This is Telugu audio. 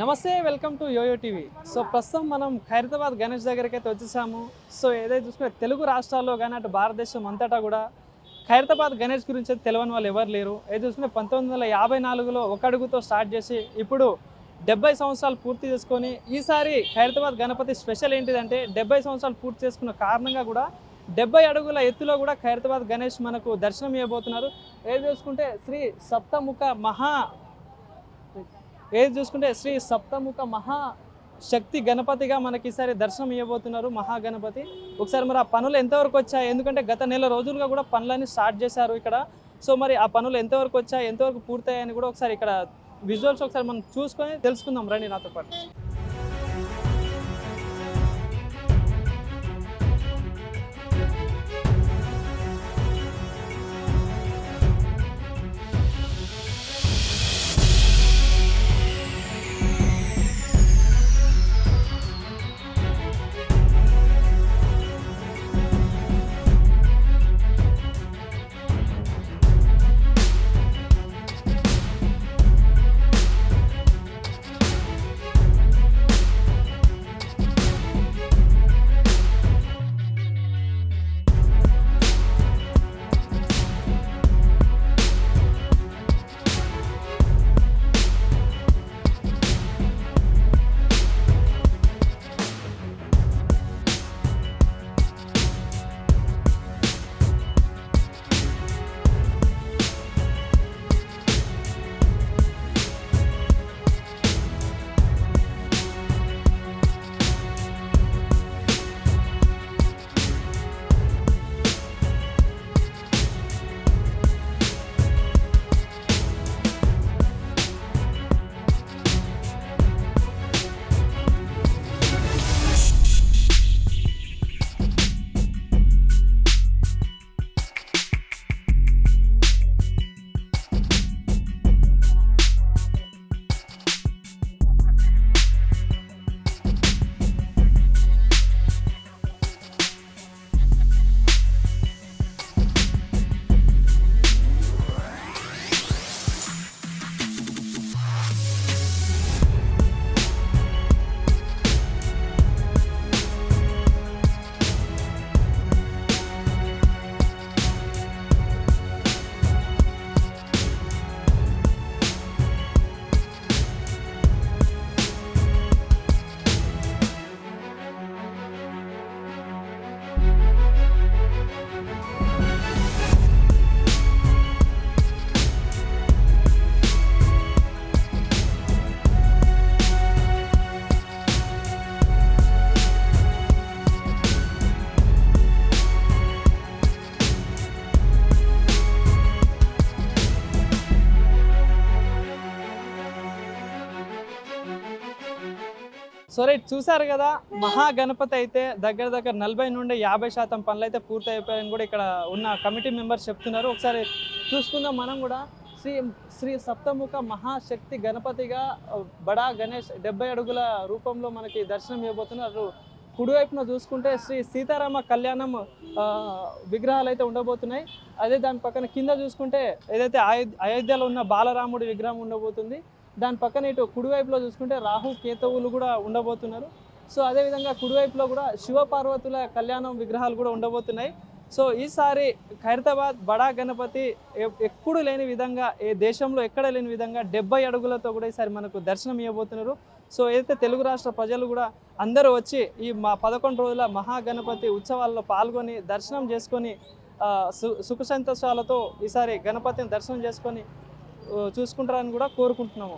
నమస్తే, welcome to YoYo TV. So ప్రస్తుతం మనం ఖైరతాబాద్ గణేష్ దగ్గరికి అయితే వచ్చేసాము. సో ఏదైతే చూసుకుంటే తెలుగు రాష్ట్రాల్లో కానీ అటు భారతదేశం అంతటా కూడా ఖైరతాబాద్ గణేష్ గురించి అయితే తెలియని వాళ్ళు ఎవరు లేరు. ఏది చూసుకుంటే 1954లో ఒక అడుగుతో స్టార్ట్ చేసి ఇప్పుడు 70 సంవత్సరాలు పూర్తి చేసుకొని ఈసారి ఖైరతాబాద్ గణపతి స్పెషల్ ఏంటిదంటే 70 సంవత్సరాలు పూర్తి చేసుకున్న కారణంగా కూడా 70 అడుగుల ఎత్తులో కూడా ఖైరతాబాద్ గణేష్ మనకు దర్శనం ఇవ్వబోతున్నారు. ఏది చూసుకుంటే శ్రీ సప్తముఖ మహా శక్తి గణపతిగా మనకి ఈసారి దర్శనం ఇవ్వబోతున్నారు మహాగణపతి. ఒకసారి మరి ఆ పనులు ఎంతవరకు వచ్చాయి, ఎందుకంటే గత నెల రోజులుగా కూడా పనులన్నీ స్టార్ట్ చేశారు ఇక్కడ. సో మరి ఆ పనులు ఎంతవరకు వచ్చాయి, ఎంతవరకు పూర్తయ్యాయని కూడా ఒకసారి ఇక్కడ విజువల్స్ ఒకసారి మనం చూసుకొని తెలుసుకుందాం. రండి నాతో పాటు. సో రైట్, చూసారు కదా, మహాగణపతి అయితే దగ్గర 40 నుండి 50% పనులు అయితే పూర్తి అయిపోయాయని కూడా ఇక్కడ ఉన్న కమిటీ మెంబర్స్ చెప్తున్నారు. ఒకసారి చూసుకుందాం మనం కూడా. శ్రీ సప్తముఖ మహాశక్తి గణపతిగా బడా గణేష్ 70 అడుగుల రూపంలో మనకి దర్శనం ఇవ్వబోతున్నారు. కుడివైపున చూసుకుంటే శ్రీ సీతారామ కళ్యాణం విగ్రహాలు అయితే ఉండబోతున్నాయి. అదే దాని పక్కన కింద చూసుకుంటే ఏదైతే అయోధ్యలో ఉన్న బాలరాముడి విగ్రహం ఉండబోతుంది. దాని పక్కన ఇటు కుడివైపులో చూసుకుంటే రాహు కేతువులు కూడా ఉండబోతున్నారు. సో అదేవిధంగా కుడివైపులో కూడా శివపార్వతుల కళ్యాణం విగ్రహాలు కూడా ఉండబోతున్నాయి. సో ఈసారి ఖైరతాబాద్ బడా గణపతి ఎప్పుడు లేని విధంగా, ఏ దేశంలో ఎక్కడ లేని విధంగా 70 అడుగులతో కూడా ఈసారి మనకు దర్శనం ఇవ్వబోతున్నారు. సో ఏదైతే తెలుగు రాష్ట్ర ప్రజలు కూడా అందరూ వచ్చి ఈ 11 రోజుల మహాగణపతి ఉత్సవాల్లో పాల్గొని దర్శనం చేసుకొని సుఖ సంతోషాలతో ఈసారి గణపతిని దర్శనం చేసుకొని చూసుకుంటారని కూడా కోరుకుంటున్నాము.